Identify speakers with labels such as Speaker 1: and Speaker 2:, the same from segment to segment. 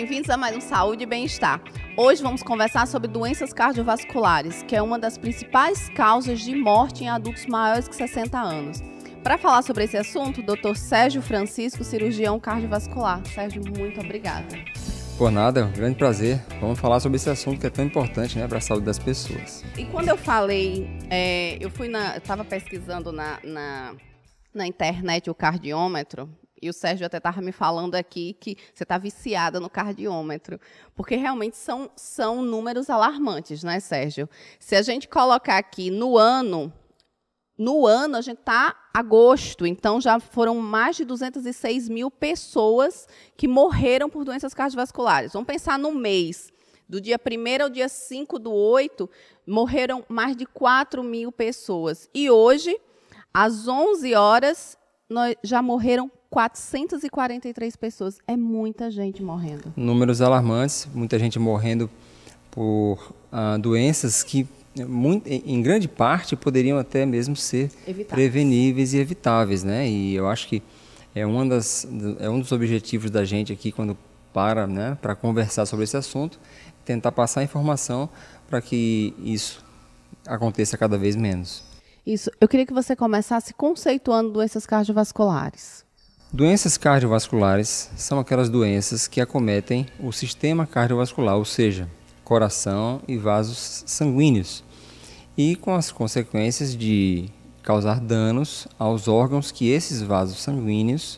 Speaker 1: Bem-vindos a mais um Saúde e Bem-Estar. Hoje vamos conversar sobre doenças cardiovasculares, que é uma das principais causas de morte em adultos maiores que 60 anos. Para falar sobre esse assunto, o Dr. Sérgio Francisco, cirurgião cardiovascular. Sérgio, muito obrigada.
Speaker 2: Por nada, é um grande prazer. Vamos falar sobre esse assunto que é tão importante, né, para a saúde das pessoas.
Speaker 1: E quando eu falei, eu estava pesquisando na internet o cardiômetro, e o Sérgio até estava me falando aqui que você está viciada no cardiômetro, porque realmente são números alarmantes, né, Sérgio? Se a gente colocar aqui no ano a gente está agosto, então já foram mais de 206 mil pessoas que morreram por doenças cardiovasculares. Vamos pensar no mês, do dia 1º ao dia 5/8, morreram mais de 4 mil pessoas. E hoje, às 11 horas, já morreram 443 pessoas. É muita gente morrendo.
Speaker 2: Números alarmantes, muita gente morrendo por doenças que, em grande parte, poderiam até mesmo ser preveníveis e evitáveis, né? E eu acho que é um dos objetivos da gente aqui, quando para conversar sobre esse assunto, tentar passar informação para que isso aconteça cada vez menos.
Speaker 1: Isso. Eu queria que você começasse conceituando doenças cardiovasculares.
Speaker 2: Doenças cardiovasculares são aquelas doenças que acometem o sistema cardiovascular, ou seja, coração e vasos sanguíneos, e com as consequências de causar danos aos órgãos que esses vasos sanguíneos,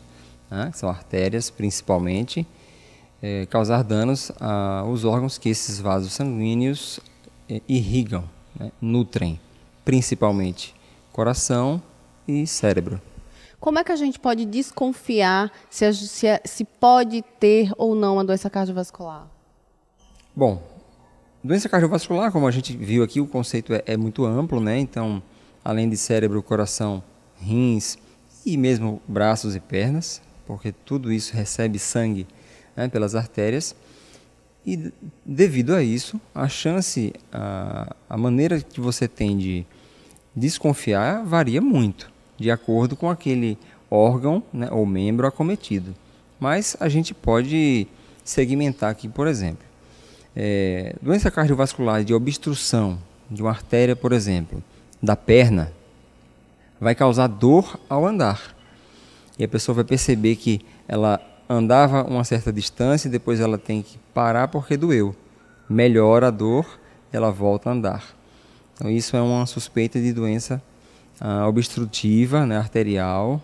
Speaker 2: que são artérias principalmente, causar danos aos órgãos que esses vasos sanguíneos irrigam, nutrem, principalmente coração e cérebro.
Speaker 1: Como é que a gente pode desconfiar se pode ter ou não uma doença cardiovascular?
Speaker 2: Bom, doença cardiovascular, como a gente viu aqui, o conceito é muito amplo, né? Então, além de cérebro, coração, rins e mesmo braços e pernas, porque tudo isso recebe sangue, né, pelas artérias. E devido a isso, a chance, a maneira que você tem de desconfiar varia muito, de acordo com aquele órgão, né, ou membro acometido. Mas a gente pode segmentar aqui, por exemplo. Doença cardiovascular de obstrução de uma artéria, por exemplo, da perna, vai causar dor ao andar. E a pessoa vai perceber que ela andava uma certa distância e depois ela tem que parar porque doeu. Melhora a dor, ela volta a andar. Então isso é uma suspeita de doença obstrutiva, né, arterial,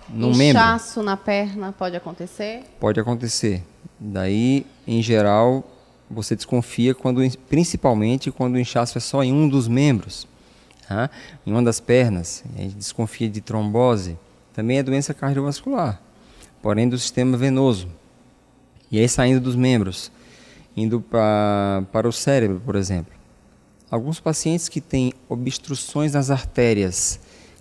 Speaker 2: no membro.
Speaker 1: Inchaço na perna pode acontecer?
Speaker 2: Pode acontecer. Daí, em geral, você desconfia principalmente quando o inchaço é só em um dos membros, em uma das pernas. A gente desconfia de trombose. Também é doença cardiovascular, porém do sistema venoso. E aí saindo dos membros, indo para o cérebro, por exemplo. Alguns pacientes que têm obstruções nas artérias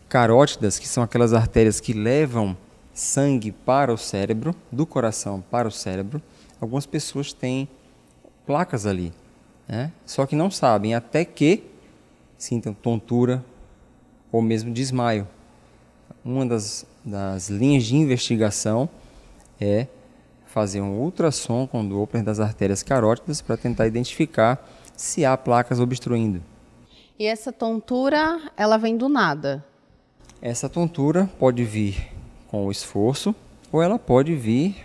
Speaker 2: carótidas, que são aquelas artérias que levam sangue para o cérebro, do coração para o cérebro, algumas pessoas têm placas ali, né? Só que não sabem, até que sintam tontura ou mesmo desmaio. Uma das linhas de investigação é fazer um ultrassom com o Doppler das artérias carótidas para tentar identificar se há placas obstruindo.
Speaker 1: E essa tontura, ela vem do nada?
Speaker 2: Essa tontura pode vir com o esforço ou ela pode vir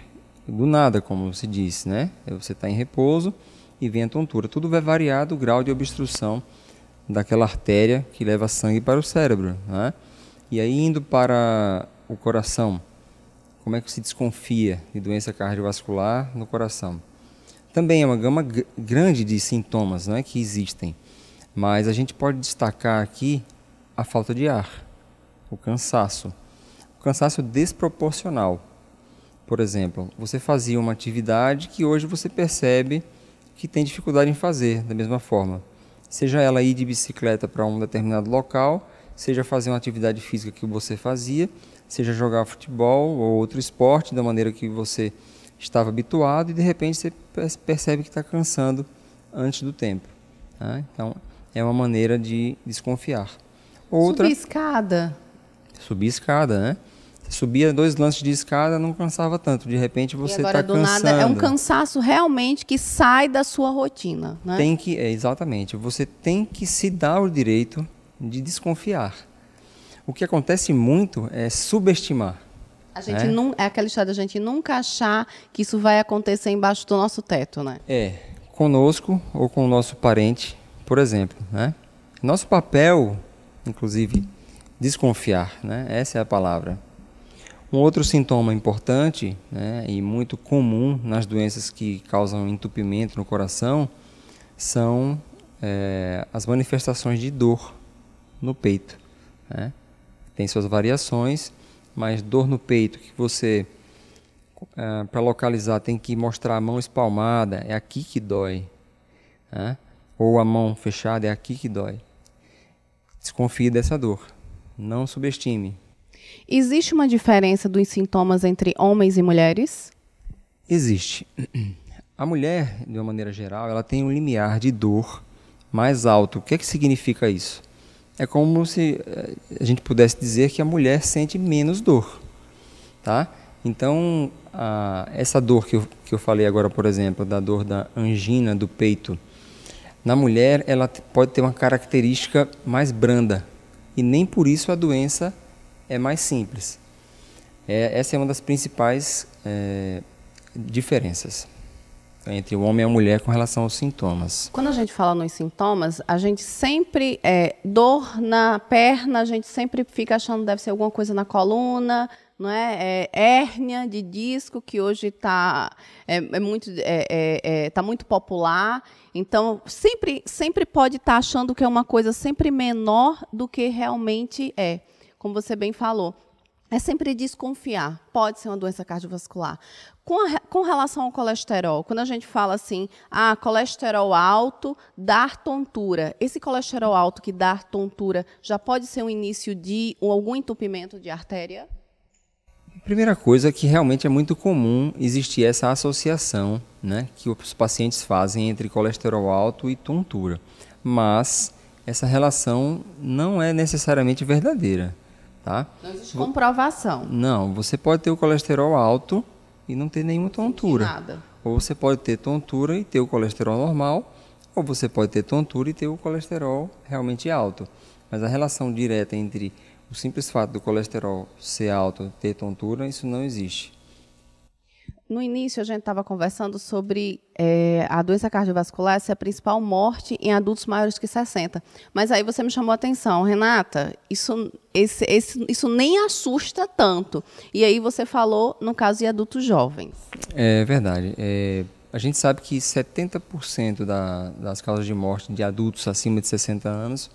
Speaker 2: do nada, como se diz, né? Você está em repouso e vem a tontura. Tudo vai variar do grau de obstrução daquela artéria que leva sangue para o cérebro, né? E aí, indo para o coração, como é que se desconfia de doença cardiovascular no coração? Também é uma gama grande de sintomas, né, que existem, mas a gente pode destacar aqui a falta de ar, o cansaço desproporcional. Por exemplo, você fazia uma atividade que hoje você percebe que tem dificuldade em fazer da mesma forma. Seja ela ir de bicicleta para um determinado local, seja fazer uma atividade física que você fazia, seja jogar futebol ou outro esporte da maneira que você estava habituado e de repente você percebe que está cansando antes do tempo. Então, é uma maneira de desconfiar. Outra,
Speaker 1: subir escada.
Speaker 2: Subir escada, né? Subia 2 lances de escada, não cansava tanto. De repente você está cansando.
Speaker 1: Nada, é um cansaço realmente que sai da sua rotina, né?
Speaker 2: Exatamente. Você tem que se dar o direito de desconfiar. O que acontece muito é subestimar.
Speaker 1: A gente não, é aquela história da gente nunca achar que isso vai acontecer embaixo do nosso teto, né?
Speaker 2: Conosco ou com o nosso parente, por exemplo, né? Nosso papel, inclusive, desconfiar, né? Essa é a palavra. Um outro sintoma importante, né, e muito comum nas doenças que causam entupimento no coração são as manifestações de dor no peito, né? Tem suas variações, mas dor no peito que você, para localizar, tem que mostrar a mão espalmada, é aqui que dói, né? Ou a mão fechada, é aqui que dói. Desconfie dessa dor, não subestime.
Speaker 1: Existe uma diferença dos sintomas entre homens e mulheres?
Speaker 2: Existe. A mulher, de uma maneira geral, ela tem um limiar de dor mais alto. O que é que significa isso? É como se a gente pudesse dizer que a mulher sente menos dor, tá? Então, essa dor que eu falei agora, por exemplo, da dor da angina do peito, na mulher ela pode ter uma característica mais branda e nem por isso a doença é mais simples. Essa é uma das principais diferenças entre o homem e a mulher com relação aos sintomas.
Speaker 1: Quando a gente fala nos sintomas, a gente sempre, dor na perna, a gente sempre fica achando que deve ser alguma coisa na coluna, não é? Hérnia de disco, que hoje está tá muito popular. Então, sempre pode estar achando que é uma coisa sempre menor do que realmente é. Como você bem falou, é sempre desconfiar. Pode ser uma doença cardiovascular. Com relação ao colesterol, quando a gente fala assim, colesterol alto dá tontura, esse colesterol alto que dá tontura já pode ser um início de algum entupimento de artéria?
Speaker 2: Primeira coisa é que realmente é muito comum existir essa associação, né, que os pacientes fazem entre colesterol alto e tontura. Mas essa relação não é necessariamente verdadeira. Tá?
Speaker 1: Não existe comprovação.
Speaker 2: Não, você pode ter o colesterol alto e não ter nenhuma tontura.
Speaker 1: Nada.
Speaker 2: Ou você pode ter tontura e ter o colesterol normal, ou você pode ter tontura e ter o colesterol realmente alto. Mas a relação direta entre o simples fato do colesterol ser alto e ter tontura, isso não existe.
Speaker 1: No início, a gente estava conversando sobre a doença cardiovascular ser a principal morte em adultos maiores que 60. Mas aí você me chamou a atenção, Renata, isso nem assusta tanto. E aí você falou, no caso, de adultos jovens.
Speaker 2: É verdade. A gente sabe que 70% das causas de morte de adultos acima de 60 anos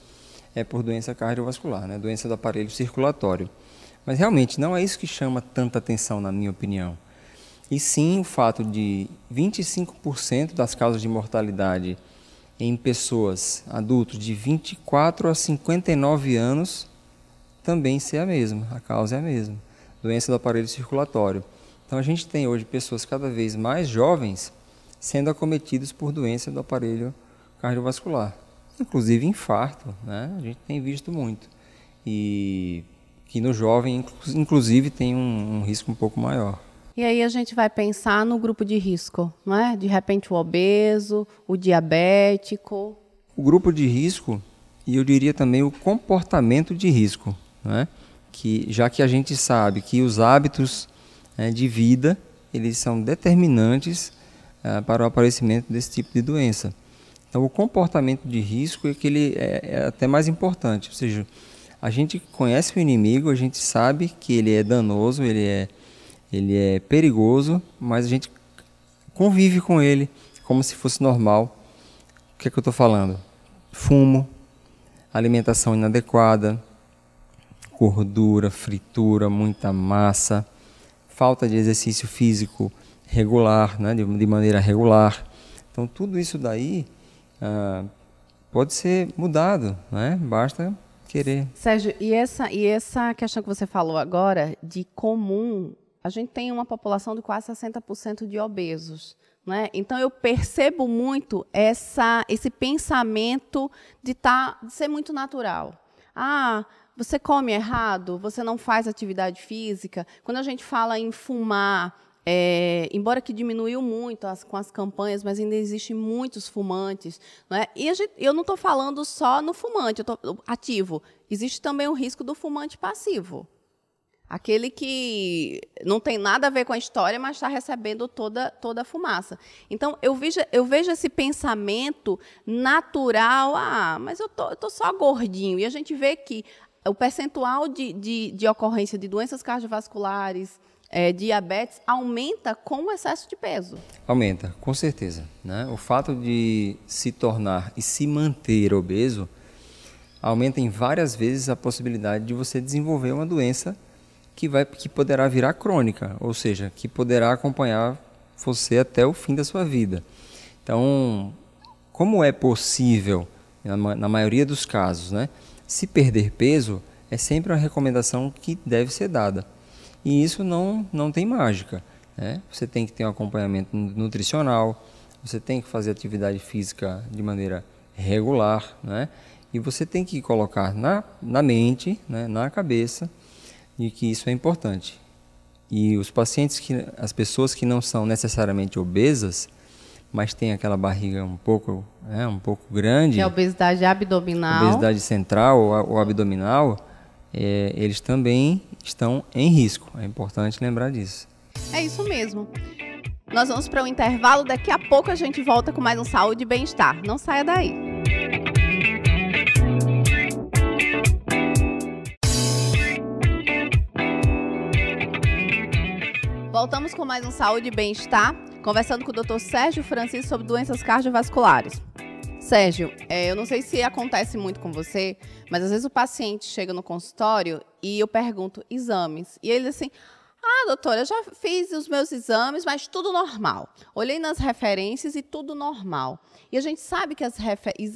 Speaker 2: é por doença cardiovascular, né? Doença do aparelho circulatório. Mas realmente não é isso que chama tanta atenção, na minha opinião. E sim o fato de 25% das causas de mortalidade em pessoas, adultos de 24 a 59 anos, também ser a mesma, a causa é a mesma, doença do aparelho circulatório. Então a gente tem hoje pessoas cada vez mais jovens sendo acometidos por doença do aparelho cardiovascular, inclusive infarto, né? A gente tem visto muito. E que no jovem, inclusive, tem um risco um pouco maior.
Speaker 1: E aí a gente vai pensar no grupo de risco, não é? De repente o obeso, o diabético.
Speaker 2: O grupo de risco, e eu diria também o comportamento de risco, né? Já que a gente sabe que os hábitos de vida, eles são determinantes para o aparecimento desse tipo de doença. Então o comportamento de risco é que ele é até mais importante, ou seja, a gente conhece o inimigo, a gente sabe que ele é danoso, ele é perigoso, mas a gente convive com ele como se fosse normal. O que é que eu estou falando? Fumo, alimentação inadequada, gordura, fritura, muita massa, falta de exercício físico regular, né, de maneira regular. Então tudo isso daí pode ser mudado, né? Basta querer.
Speaker 1: Sérgio, e essa questão que você falou agora de comum, a gente tem uma população de quase 60% de obesos, né? Então eu percebo muito esse pensamento de ser muito natural. Ah, você come errado, você não faz atividade física. Quando a gente fala em fumar, embora que diminuiu muito com as campanhas, mas ainda existem muitos fumantes, não é? E eu não estou falando só no fumante ativo. Existe também o risco do fumante passivo. Aquele que não tem nada a ver com a história, mas está recebendo toda a fumaça. Então, eu vejo esse pensamento natural, mas eu tô só gordinho. E a gente vê que o percentual de ocorrência de doenças cardiovasculares, diabetes, aumenta com o excesso de peso.
Speaker 2: Aumenta, com certeza, né? O fato de se tornar e se manter obeso aumenta em várias vezes a possibilidade de você desenvolver uma doença que poderá virar crônica, ou seja, que poderá acompanhar você até o fim da sua vida. Então, como é possível, na maioria dos casos, né, se perder peso, é sempre uma recomendação que deve ser dada. E isso não tem mágica, né? Você tem que ter um acompanhamento nutricional, você tem que fazer atividade física de maneira regular, né? E você tem que colocar na mente, né, na cabeça, de que isso é importante. E as pessoas que não são necessariamente obesas, mas têm aquela barriga um pouco grande,
Speaker 1: que é a obesidade abdominal,
Speaker 2: obesidade central ou abdominal, eles também estão em risco. É importante lembrar disso.
Speaker 1: É isso mesmo. Nós vamos para um intervalo, daqui a pouco a gente volta com mais um Saúde e Bem-Estar. Não saia daí. Voltamos com mais um Saúde e Bem-Estar, conversando com o Dr. Sérgio Francisco sobre doenças cardiovasculares. Sérgio, eu não sei se acontece muito com você, mas às vezes o paciente chega no consultório e eu pergunto exames. E ele diz assim, doutora, eu já fiz os meus exames, mas tudo normal. Olhei nas referências e tudo normal. E a gente sabe que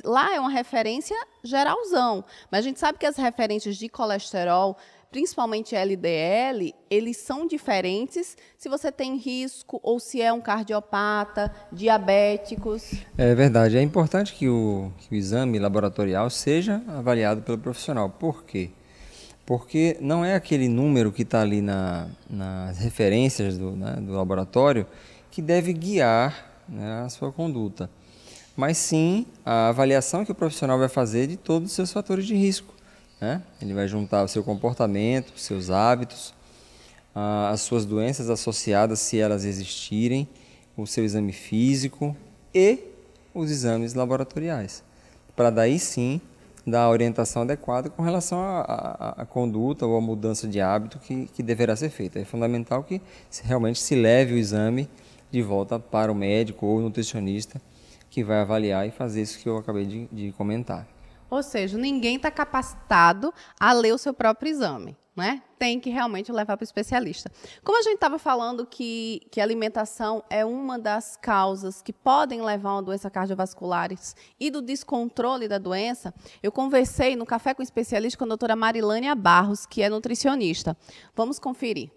Speaker 1: lá é uma referência geralzão, mas a gente sabe que as referências de colesterol, principalmente LDL, eles são diferentes se você tem risco ou se é um cardiopata, diabéticos.
Speaker 2: É verdade. É importante que o exame laboratorial seja avaliado pelo profissional. Por quê? Porque não é aquele número que está ali nas referências do laboratório que deve guiar, né, a sua conduta, mas sim a avaliação que o profissional vai fazer de todos os seus fatores de risco. Né? Ele vai juntar o seu comportamento, os seus hábitos, as suas doenças associadas, se elas existirem, o seu exame físico e os exames laboratoriais, para daí sim dar a orientação adequada com relação à conduta ou à mudança de hábito que deverá ser feita. É fundamental que realmente se leve o exame de volta para o médico ou o nutricionista que vai avaliar e fazer isso que eu acabei de comentar.
Speaker 1: Ou seja, ninguém está capacitado a ler o seu próprio exame, né? Tem que realmente levar para o especialista. Como a gente estava falando que a alimentação é uma das causas que podem levar a uma doença cardiovascular e do descontrole da doença, eu conversei no Café com Especialista com a doutora Marilânia Barros, que é nutricionista. Vamos conferir.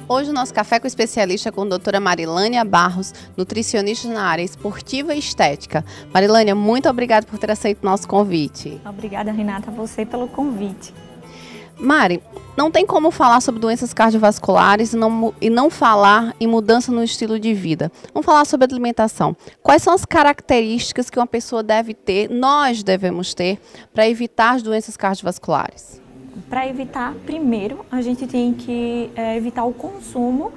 Speaker 1: Hoje o nosso Café com Especialista é com a doutora Marilânia Barros, nutricionista na área esportiva e estética. Marilânia, muito obrigada por ter aceito o nosso convite.
Speaker 3: Obrigada, Renata, a você pelo convite.
Speaker 1: Mari, não tem como falar sobre doenças cardiovasculares e não falar em mudança no estilo de vida. Vamos falar sobre alimentação. Quais são as características que uma pessoa deve ter, nós devemos ter, para evitar as doenças cardiovasculares?
Speaker 3: Para evitar, primeiro, a gente tem que evitar o consumo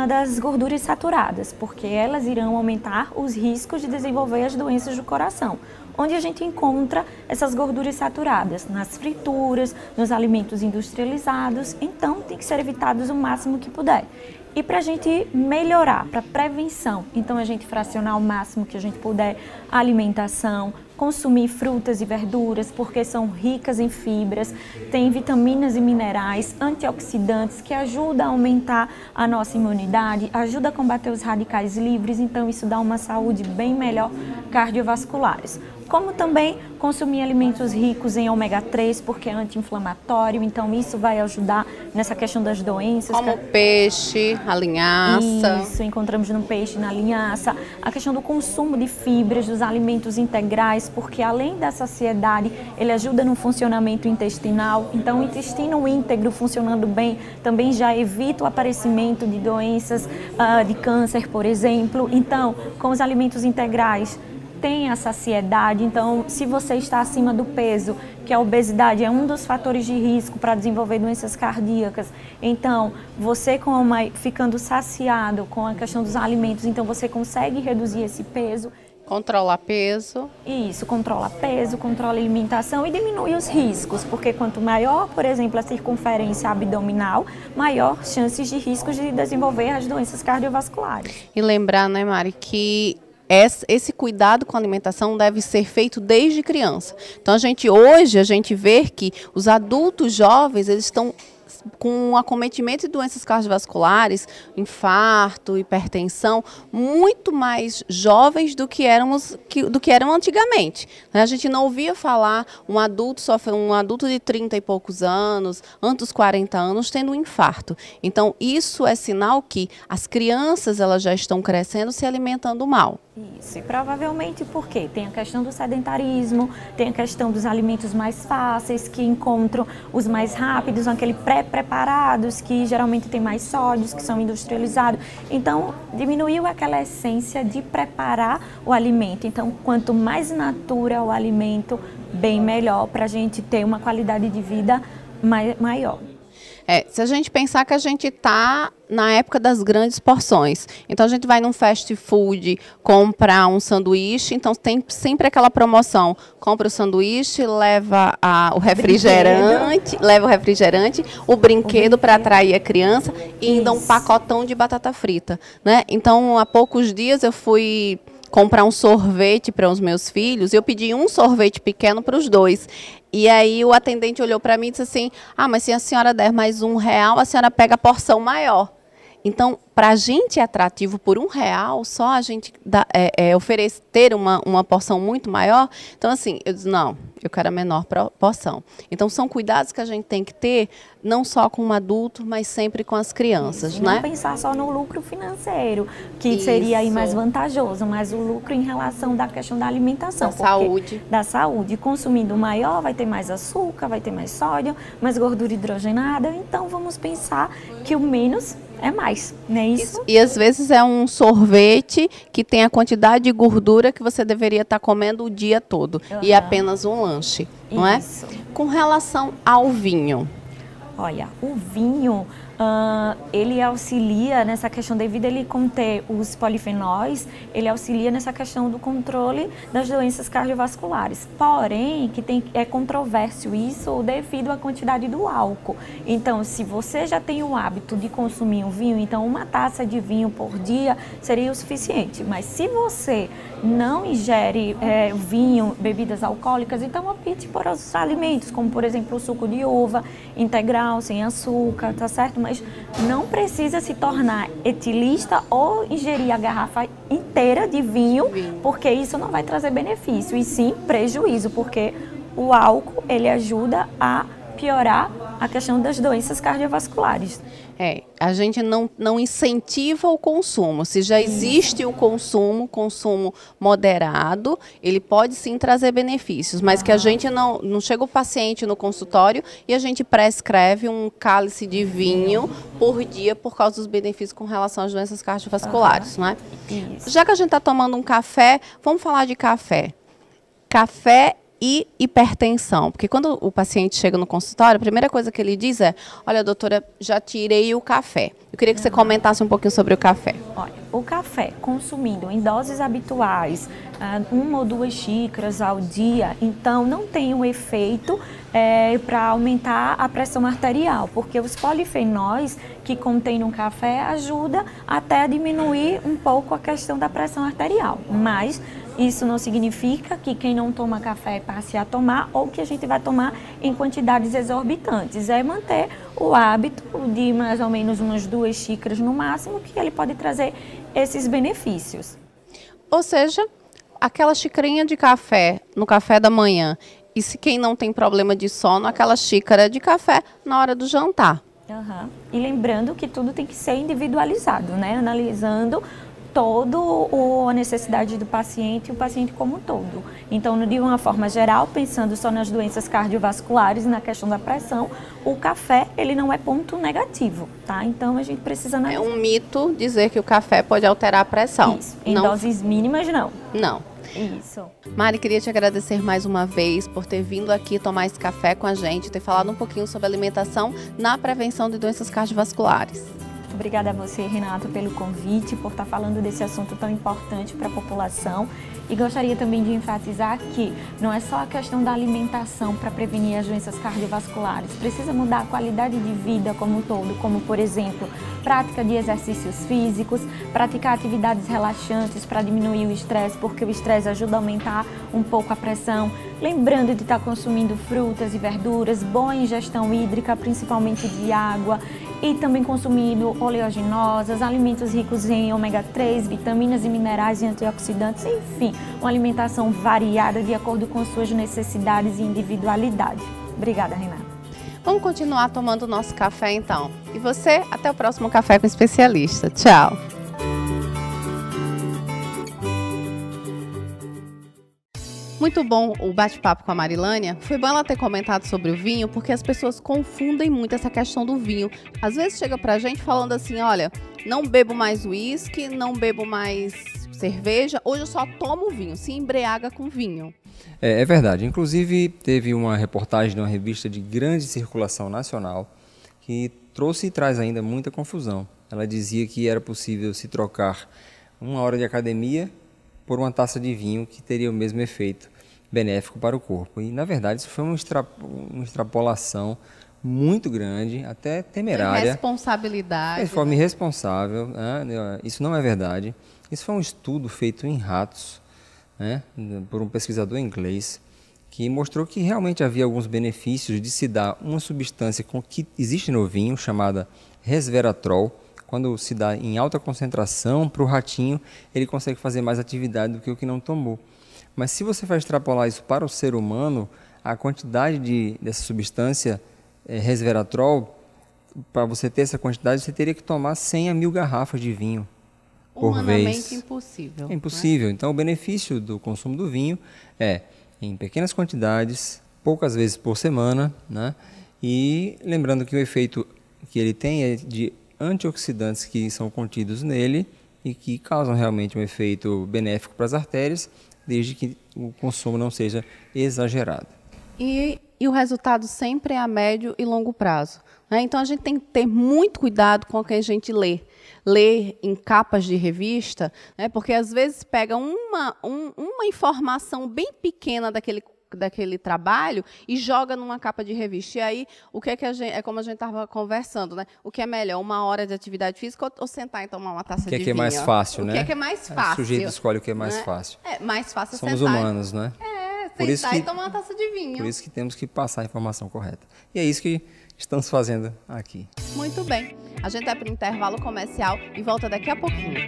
Speaker 3: das gorduras saturadas, porque elas irão aumentar os riscos de desenvolver as doenças do coração. Onde a gente encontra essas gorduras saturadas? Nas frituras, nos alimentos industrializados, então tem que ser evitados o máximo que puder. E para a gente melhorar, para prevenção, então a gente fracionar o máximo que a gente puder a alimentação, consumir frutas e verduras, porque são ricas em fibras, tem vitaminas e minerais, antioxidantes, que ajudam a aumentar a nossa imunidade, ajuda a combater os radicais livres, então isso dá uma saúde bem melhor cardiovasculares. como também consumir alimentos ricos em ômega 3, porque é anti-inflamatório, então isso vai ajudar nessa questão das doenças.
Speaker 1: Como peixe, a linhaça.
Speaker 3: Isso, encontramos no peixe, na linhaça. A questão do consumo de fibras, dos alimentos integrais, porque além da saciedade, ele ajuda no funcionamento intestinal. Então, o intestino íntegro funcionando bem também já evita o aparecimento de doenças de câncer, por exemplo. Então, com os alimentos integrais, tem a saciedade. Então, se você está acima do peso, que a obesidade é um dos fatores de risco para desenvolver doenças cardíacas, então, você ficando saciado com a questão dos alimentos, então você consegue reduzir esse peso.
Speaker 1: Controlar peso.
Speaker 3: Isso, controla peso, controla alimentação e diminui os riscos, porque quanto maior, por exemplo, a circunferência abdominal, maior chances de riscos de desenvolver as doenças cardiovasculares.
Speaker 1: E lembrar, né, Mari, que esse cuidado com a alimentação deve ser feito desde criança. Então, hoje a gente vê que os adultos jovens, eles estão com acometimento de doenças cardiovasculares, infarto, hipertensão, muito mais jovens do que eram antigamente. A gente não ouvia falar um adulto de 30 e poucos anos, antes dos 40 anos, tendo um infarto. Então, isso é sinal que as crianças elas já estão crescendo se alimentando mal.
Speaker 3: Isso, e provavelmente porque tem a questão do sedentarismo, tem a questão dos alimentos mais fáceis, que encontram os mais rápidos, aquele pré-preparados, que geralmente tem mais sódios, que são industrializados. Então, diminuiu aquela essência de preparar o alimento. Então, quanto mais natura o alimento, bem melhor para a gente ter uma qualidade de vida maior.
Speaker 1: Se a gente pensar que a gente está na época das grandes porções, então a gente vai num fast food comprar um sanduíche, então tem sempre aquela promoção, compra o sanduíche, leva o refrigerante, o brinquedo para atrair a criança e ainda um pacotão de batata frita, né? Então, há poucos dias eu fui comprar um sorvete para os meus filhos, eu pedi um sorvete pequeno para os dois. E aí o atendente olhou para mim e disse assim, mas se a senhora der mais R$1, a senhora pega a porção maior. Então, para a gente é atrativo por R$1, só a gente ter uma porção muito maior. Então, assim, eu disse, não, eu quero a menor porção. Então, são cuidados que a gente tem que ter, não só com o adulto, mas sempre com as crianças,
Speaker 3: isso,
Speaker 1: né?
Speaker 3: Não pensar só no lucro financeiro, que seria aí mais vantajoso, mas o lucro em relação da questão da alimentação. Da saúde. Consumindo maior, vai ter mais açúcar, vai ter mais sódio, mais gordura hidrogenada. Então, vamos pensar que o menos é mais, não é isso?
Speaker 1: E às vezes é um sorvete que tem a quantidade de gordura que você deveria estar comendo o dia todo. E é apenas um lanche, não é? Com relação ao vinho.
Speaker 3: Olha, o vinho, ele auxilia nessa questão, devido a ele conter os polifenóis, ele auxilia nessa questão do controle das doenças cardiovasculares. Porém, é controverso isso devido à quantidade do álcool. Então, se você já tem o hábito de consumir um vinho, então uma taça de vinho por dia seria o suficiente. Mas se você não ingere vinho, bebidas alcoólicas, então opte por outros alimentos, como por exemplo o suco de uva integral, sem açúcar, tá certo? Mas não precisa se tornar etilista ou ingerir a garrafa inteira de vinho, porque isso não vai trazer benefício, e sim prejuízo, porque o álcool, ele ajuda a piorar a questão das doenças cardiovasculares.
Speaker 1: A gente não incentiva o consumo. Se já existe o consumo moderado, ele pode sim trazer benefícios, mas que a gente não chega o paciente no consultório e a gente prescreve um cálice de vinho por dia por causa dos benefícios com relação às doenças cardiovasculares, não é? Já que a gente está tomando um café, vamos falar de café. Café e hipertensão, porque quando o paciente chega no consultório, a primeira coisa que ele diz é, olha, doutora, já tirei o café. Eu queria que você comentasse um pouquinho sobre o café.
Speaker 3: Olha, o café consumido em doses habituais, 1 ou 2 xícaras ao dia, então não tem um efeito para aumentar a pressão arterial, porque os polifenóis que contém no café ajudam até a diminuir um pouco a questão da pressão arterial, mas isso não significa que quem não toma café passe a tomar ou que a gente vai tomar em quantidades exorbitantes. É manter o hábito de mais ou menos umas 2 xícaras no máximo, que ele pode trazer esses benefícios.
Speaker 1: Ou seja, aquela xicrinha de café no café da manhã. E se quem não tem problema de sono, aquela xícara de café na hora do jantar.
Speaker 3: Uhum. E lembrando que tudo tem que ser individualizado, né? Analisando a necessidade do paciente e o paciente como um todo. Então, de uma forma geral, pensando só nas doenças cardiovasculares e na questão da pressão, o café, ele não é ponto negativo, tá? Então, a gente precisa analisar.
Speaker 1: É um mito dizer que o café pode alterar a pressão.
Speaker 3: Isso. Em doses mínimas, não.
Speaker 1: Não.
Speaker 3: Isso.
Speaker 1: Mari, queria te agradecer mais uma vez por ter vindo aqui tomar esse café com a gente, ter falado um pouquinho sobre alimentação na prevenção de doenças cardiovasculares.
Speaker 3: Obrigada a você, Renato, pelo convite, por estar falando desse assunto tão importante para a população. E gostaria também de enfatizar que não é só a questão da alimentação para prevenir as doenças cardiovasculares. Precisa mudar a qualidade de vida como um todo, como, por exemplo, prática de exercícios físicos, praticar atividades relaxantes para diminuir o estresse, porque o estresse ajuda a aumentar um pouco a pressão. Lembrando de estar consumindo frutas e verduras, boa ingestão hídrica, principalmente de água, e também consumindo oleaginosas, alimentos ricos em ômega 3, vitaminas e minerais e antioxidantes, enfim, uma alimentação variada de acordo com suas necessidades e individualidade. Obrigada, Renata.
Speaker 1: Vamos continuar tomando o nosso café então. E você, até o próximo Café com Especialista. Tchau! Muito bom o bate-papo com a Marilânia. Foi bom ela ter comentado sobre o vinho, porque as pessoas confundem muito essa questão do vinho. Às vezes chega pra gente falando assim, olha, não bebo mais uísque, não bebo mais cerveja, hoje eu só tomo vinho, se embriaga com vinho.
Speaker 2: É verdade. Inclusive, teve uma reportagem de uma revista de grande circulação nacional que trouxe e traz ainda muita confusão. Ela dizia que era possível se trocar 1 hora de academia por uma taça de vinho que teria o mesmo efeito benéfico para o corpo. E, na verdade, isso foi uma extrapolação muito grande, até temerária.
Speaker 1: Irresponsabilidade.
Speaker 2: De forma irresponsável, né? Isso não é verdade. Isso foi um estudo feito em ratos, né, por um pesquisador inglês, que mostrou que realmente havia alguns benefícios de se dar uma substância que existe no vinho, chamada resveratrol. Quando se dá em alta concentração para o ratinho, ele consegue fazer mais atividade do que o que não tomou. Mas se você vai extrapolar isso para o ser humano, a quantidade dessa substância resveratrol, para você ter essa quantidade, você teria que tomar 100 a 1000 garrafas de vinho por vez.
Speaker 1: Humanamente impossível.
Speaker 2: É impossível. Né? Então, o benefício do consumo do vinho é em pequenas quantidades, poucas vezes por semana, né? E lembrando que o efeito que ele tem é de antioxidantes que são contidos nele e que causam realmente um efeito benéfico para as artérias, desde que o consumo não seja exagerado.
Speaker 1: E o resultado sempre é a médio e longo prazo, né? Então a gente tem que ter muito cuidado com o que a gente lê. Ler em capas de revista, né? Porque às vezes pega uma informação bem pequena daquele trabalho e joga numa capa de revista. E aí, o que é que a gente, é como a gente estava conversando, né? O que é melhor, 1 hora de atividade física ou sentar e tomar uma taça de vinho?
Speaker 2: O que é mais fácil, né?
Speaker 1: O que é mais fácil?
Speaker 2: O sujeito escolhe o que é mais fácil.
Speaker 1: É mais fácil
Speaker 2: Somos
Speaker 1: sentar.
Speaker 2: Humanos, né?
Speaker 1: Sentar e tomar uma taça de vinho.
Speaker 2: Por isso que temos que passar a informação correta. E é isso que estamos fazendo aqui.
Speaker 1: Muito bem. A gente vai para o intervalo comercial e volta daqui a pouquinho.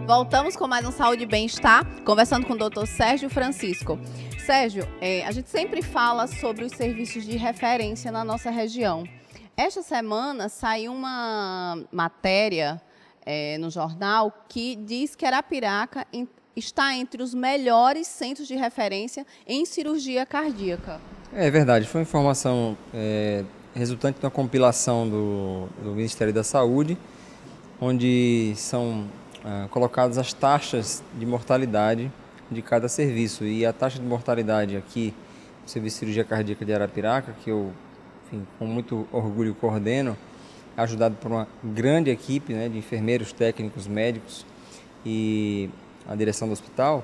Speaker 1: Voltamos com mais um Saúde e Bem-Estar, conversando com o Dr. Sérgio Francisco. Sérgio, a gente sempre fala sobre os serviços de referência na nossa região. Esta semana saiu uma matéria no jornal que diz que Arapiraca está entre os melhores centros de referência em cirurgia cardíaca. É
Speaker 2: verdade, foi uma informação resultante de uma compilação do Ministério da Saúde, onde são colocadas as taxas de mortalidade de cada serviço. E a taxa de mortalidade aqui no Serviço de Cirurgia Cardíaca de Arapiraca, que eu, enfim, com muito orgulho coordeno, ajudado por uma grande equipe, né, de enfermeiros, técnicos, médicos e a direção do hospital,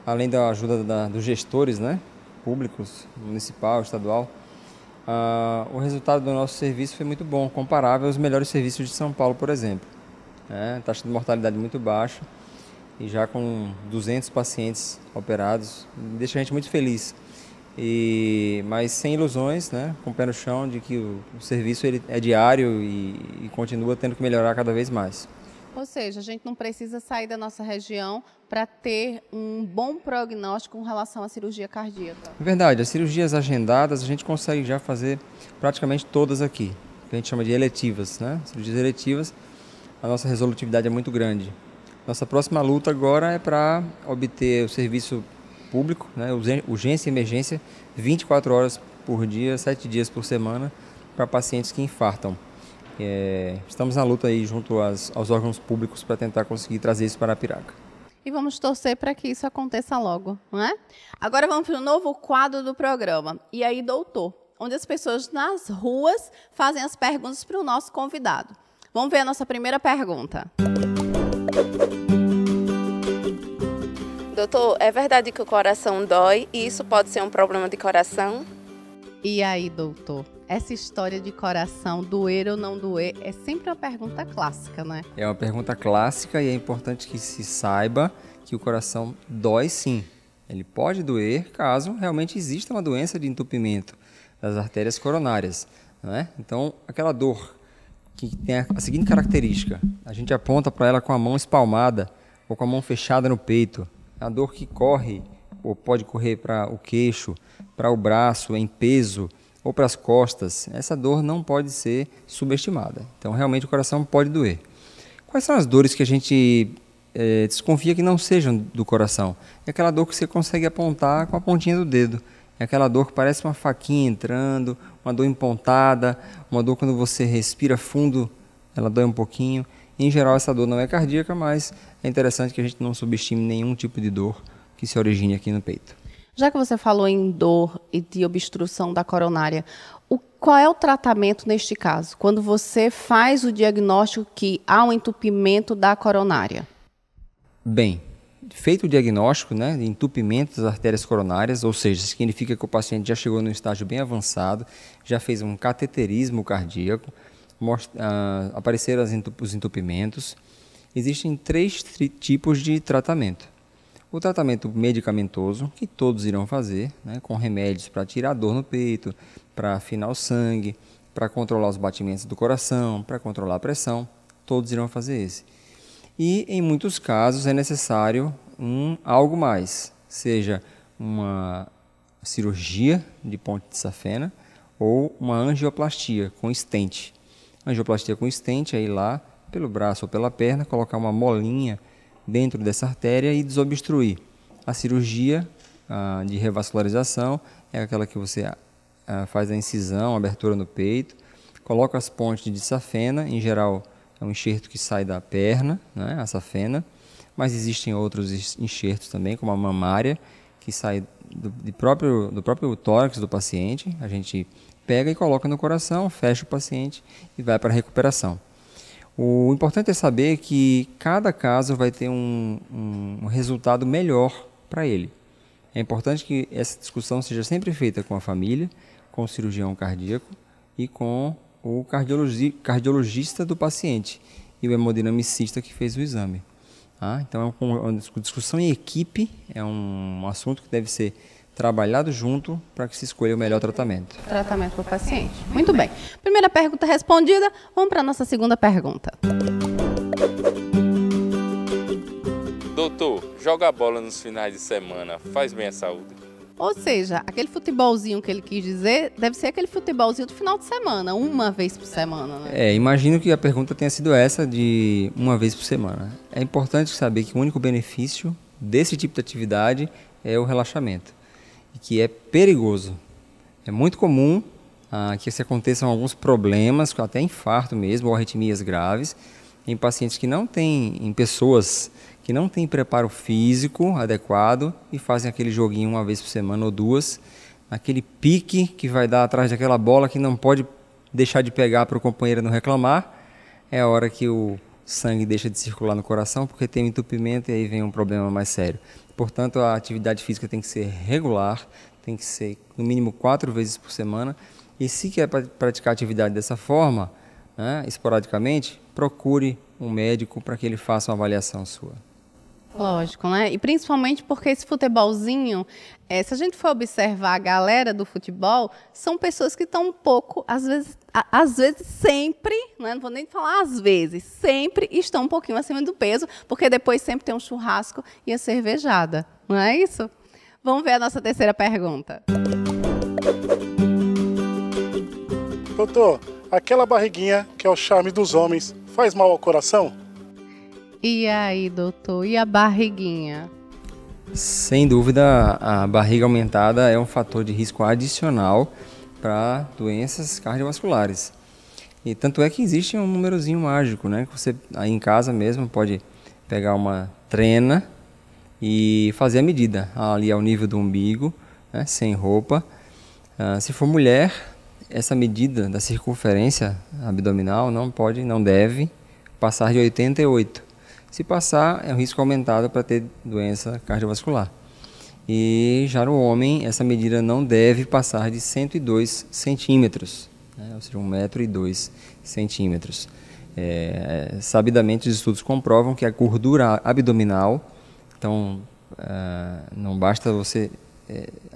Speaker 2: além da ajuda dos gestores, né, públicos, municipal, estadual, o resultado do nosso serviço foi muito bom, comparável aos melhores serviços de São Paulo, por exemplo. Taxa de mortalidade muito baixa e já com 200 pacientes operados, deixa a gente muito feliz. mas sem ilusões, né? Com o pé no chão de que o serviço ele é diário e continua tendo que melhorar cada vez mais.
Speaker 1: Ou seja, a gente não precisa sair da nossa região para ter um bom prognóstico com relação à cirurgia cardíaca.
Speaker 2: Verdade, as cirurgias agendadas a gente consegue já fazer praticamente todas aqui, que a gente chama de eletivas, né? Cirurgias eletivas, a nossa resolutividade é muito grande. Nossa próxima luta agora é para obter o serviço público, né? Urgência e emergência, 24 horas por dia, 7 dias por semana, para pacientes que infartam. Estamos na luta aí junto aos órgãos públicos para tentar conseguir trazer isso para Arapiraca.
Speaker 1: E vamos torcer para que isso aconteça logo, não é? Agora vamos para o novo quadro do programa. E aí, doutor, onde as pessoas nas ruas fazem as perguntas para o nosso convidado. Vamos ver a nossa primeira pergunta.
Speaker 4: Doutor, é verdade que o coração dói e isso pode ser um problema de coração?
Speaker 1: E aí, doutor? Essa história de coração, doer ou não doer, é sempre uma pergunta clássica, né?
Speaker 2: É uma pergunta clássica e é importante que se saiba que o coração dói sim. Ele pode doer caso realmente exista uma doença de entupimento das artérias coronárias, não é? Então, aquela dor que tem a seguinte característica, a gente aponta para ela com a mão espalmada ou com a mão fechada no peito. A dor que corre ou pode correr para o queixo, para o braço em peso ou para as costas, essa dor não pode ser subestimada. Então, realmente, o coração pode doer. Quais são as dores que a gente desconfia que não sejam do coração? É aquela dor que você consegue apontar com a pontinha do dedo. É aquela dor que parece uma faquinha entrando, uma dor empontada, uma dor quando você respira fundo, ela dói um pouquinho. Em geral, essa dor não é cardíaca, mas é interessante que a gente não subestime nenhum tipo de dor que se origine aqui no peito.
Speaker 1: Já que você falou em dor e de obstrução da coronária, qual é o tratamento neste caso? Quando você faz o diagnóstico que há um entupimento da coronária?
Speaker 2: Bem, feito o diagnóstico, né, de entupimento das artérias coronárias, ou seja, significa que o paciente já chegou num estágio bem avançado, já fez um cateterismo cardíaco, apareceram os entupimentos. Existem 3 tipos de tratamento. O tratamento medicamentoso, que todos irão fazer, né, com remédios para tirar a dor no peito, para afinar o sangue, para controlar os batimentos do coração, para controlar a pressão, todos irão fazer esse. E em muitos casos é necessário algo mais, seja uma cirurgia de ponte de safena ou uma angioplastia com stent. Angioplastia com stent é ir lá pelo braço ou pela perna, colocar uma molinha dentro dessa artéria e desobstruir. A cirurgia de revascularização é aquela que você faz a incisão, a abertura no peito, coloca as pontes de safena, em geral é um enxerto que sai da perna, né, a safena, mas existem outros enxertos também, como a mamária, que sai do próprio tórax do paciente. A gente pega e coloca no coração, fecha o paciente e vai para a recuperação. O importante é saber que cada caso vai ter um resultado melhor para ele. É importante que essa discussão seja sempre feita com a família, com o cirurgião cardíaco e com o cardiologista do paciente e o hemodinamicista que fez o exame. Então, é uma discussão em equipe, é um assunto que deve ser trabalhado junto para que se escolha o melhor tratamento.
Speaker 1: Tratamento para o paciente. Muito bem. Primeira pergunta respondida, vamos para a nossa segunda pergunta.
Speaker 5: Doutor, jogar bola nos finais de semana faz bem à saúde?
Speaker 1: Ou seja, aquele futebolzinho que ele quis dizer deve ser aquele futebolzinho do final de semana, uma vez por semana, né?
Speaker 2: Imagino que a pergunta tenha sido essa de uma vez por semana. É importante saber que o único benefício desse tipo de atividade é o relaxamento, e que é perigoso. É muito comum que se aconteçam alguns problemas, até infarto mesmo, ou arritmias graves, em pacientes que não têm, em pessoas que não têm preparo físico adequado e fazem aquele joguinho uma vez por semana ou duas, aquele pique que vai dar atrás daquela bola que não pode deixar de pegar para o companheiro não reclamar, é a hora que o sangue deixa de circular no coração porque tem um entupimento e aí vem um problema mais sério. Portanto, a atividade física tem que ser regular, tem que ser no mínimo 4 vezes por semana e se quer praticar atividade dessa forma, esporadicamente, procure um médico para que ele faça uma avaliação sua.
Speaker 1: Lógico, né? E principalmente porque esse futebolzinho, se a gente for observar a galera do futebol, são pessoas que estão um pouco, às vezes sempre, né? Não vou nem falar às vezes, sempre estão um pouquinho acima do peso, porque depois sempre tem um churrasco e a cervejada, não é isso? Vamos ver a nossa terceira pergunta.
Speaker 6: Doutor, aquela barriguinha que é o charme dos homens, faz mal ao coração?
Speaker 1: E aí, doutor, e a barriguinha?
Speaker 2: Sem dúvida, a barriga aumentada é um fator de risco adicional para doenças cardiovasculares. E tanto é que existe um númerozinho mágico, né? Que você aí em casa mesmo pode pegar uma trena e fazer a medida ali ao nível do umbigo, né? Sem roupa. Se for mulher, essa medida da circunferência abdominal não deve passar de 88. Se passar, é um risco aumentado para ter doença cardiovascular. E já no homem, essa medida não deve passar de 102 centímetros, né? Ou seja, 1,02 centímetros. Sabidamente, os estudos comprovam que a gordura abdominal, então, não basta você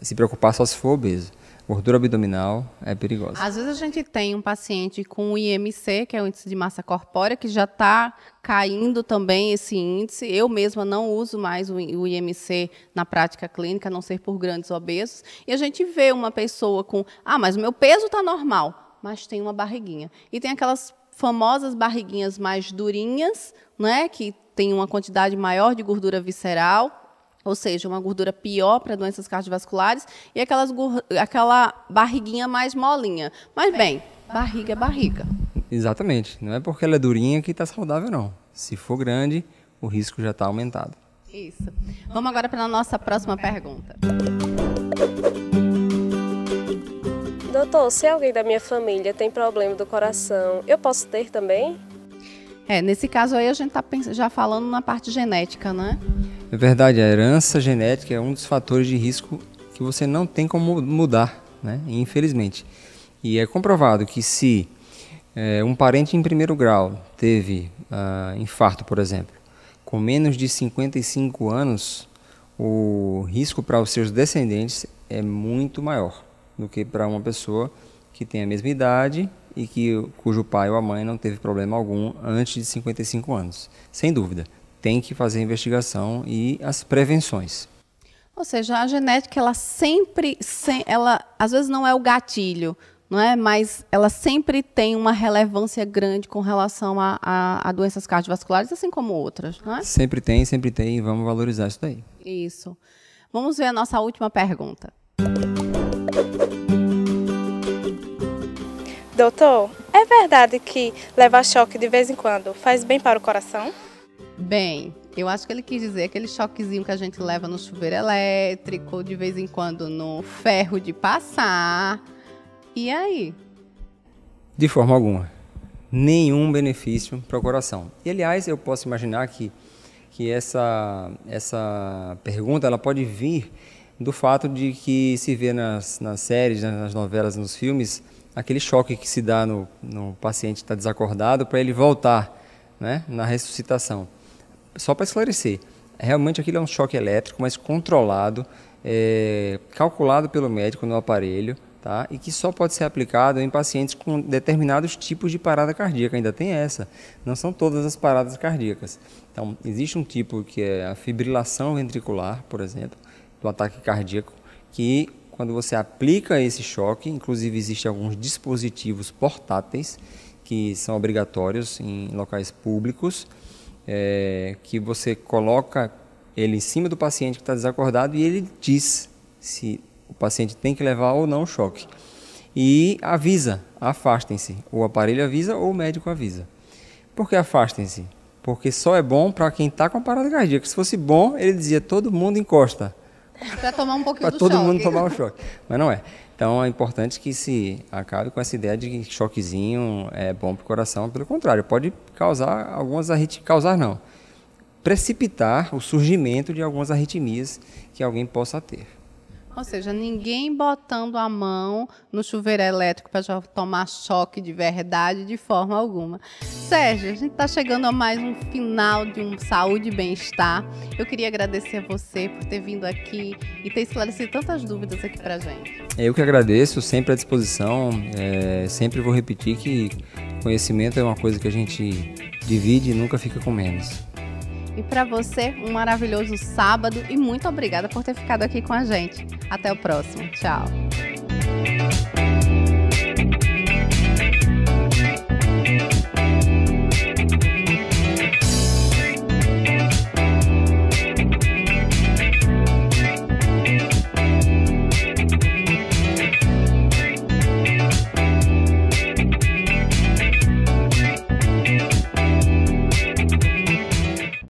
Speaker 2: se preocupar só se for obeso. Gordura abdominal é perigosa.
Speaker 1: Às vezes a gente tem um paciente com o IMC, que é o índice de massa corpórea, que já está caindo também esse índice. Eu mesma não uso mais o IMC na prática clínica, a não ser por grandes obesos. E a gente vê uma pessoa com, mas o meu peso está normal, mas tem uma barriguinha. E tem aquelas famosas barriguinhas mais durinhas, né, que tem uma quantidade maior de gordura visceral, ou seja, uma gordura pior para doenças cardiovasculares, e aquela barriguinha mais molinha. Mas, bem, barriga é barriga.
Speaker 2: Exatamente. Não é porque ela é durinha que está saudável, não. Se for grande, o risco já está aumentado.
Speaker 1: Isso. Vamos agora para a nossa próxima pergunta.
Speaker 7: Doutor, se alguém da minha família tem problema do coração, eu posso ter também?
Speaker 1: Nesse caso aí a gente está já falando na parte genética, né?
Speaker 2: É verdade, a herança genética é um dos fatores de risco que você não tem como mudar, né? Infelizmente. E é comprovado que se um parente em primeiro grau teve infarto, por exemplo, com menos de 55 anos, o risco para os seus descendentes é muito maior do que para uma pessoa que tem a mesma idade e cujo pai ou a mãe não teve problema algum antes de 55 anos. Sem dúvida, tem que fazer a investigação e as prevenções.
Speaker 1: Ou seja, a genética, ela sempre, ela às vezes não é o gatilho, não é? Mas ela sempre tem uma relevância grande com relação a doenças cardiovasculares, assim como outras, não é?
Speaker 2: Sempre tem, e vamos valorizar isso daí.
Speaker 1: Isso. Vamos ver a nossa última pergunta.
Speaker 8: Doutor, é verdade que levar choque de vez em quando faz bem para o coração?
Speaker 1: Bem, eu acho que ele quis dizer aquele choquezinho que a gente leva no chuveiro elétrico, de vez em quando no ferro de passar. E aí?
Speaker 2: De forma alguma. Nenhum benefício para o coração. E, aliás, eu posso imaginar que essa pergunta ela pode vir do fato de que se vê nas séries, nas novelas, nos filmes, aquele choque que se dá no paciente que está desacordado para ele voltar, né, na ressuscitação. Só para esclarecer, realmente aquilo é um choque elétrico, mas controlado, calculado pelo médico no aparelho, tá? E que só pode ser aplicado em pacientes com determinados tipos de parada cardíaca. Ainda tem essa, não são todas as paradas cardíacas. Então, existe um tipo que é a fibrilação ventricular, por exemplo, do ataque cardíaco, que quando você aplica esse choque, inclusive existem alguns dispositivos portáteis que são obrigatórios em locais públicos, que você coloca ele em cima do paciente que está desacordado e ele diz se o paciente tem que levar ou não o choque. E avisa, afastem-se. O aparelho avisa ou o médico avisa. Por que afastem-se? Porque só é bom para quem está com a parada cardíaca. Se fosse bom, ele dizia, todo mundo encosta.
Speaker 1: Para tomar um pouquinho do
Speaker 2: choque. Para todo mundo
Speaker 1: choque.
Speaker 2: tomar o choque. Mas não é. Então é importante que se acabe com essa ideia de que choquezinho é bom para o coração. Pelo contrário, pode causar algumas arritmias. Causar não. Precipitar o surgimento de algumas arritmias que alguém possa ter.
Speaker 1: Ou seja, ninguém botando a mão no chuveiro elétrico para já tomar choque de verdade de forma alguma. Sérgio, a gente está chegando a mais um final de um Saúde e Bem-Estar. Eu queria agradecer a você por ter vindo aqui e ter esclarecido tantas dúvidas aqui para a gente.
Speaker 2: Eu que agradeço, sempre à disposição. Sempre vou repetir que conhecimento é uma coisa que a gente divide e nunca fica com menos.
Speaker 1: E para você, um maravilhoso sábado e muito obrigada por ter ficado aqui com a gente. Até o próximo. Tchau.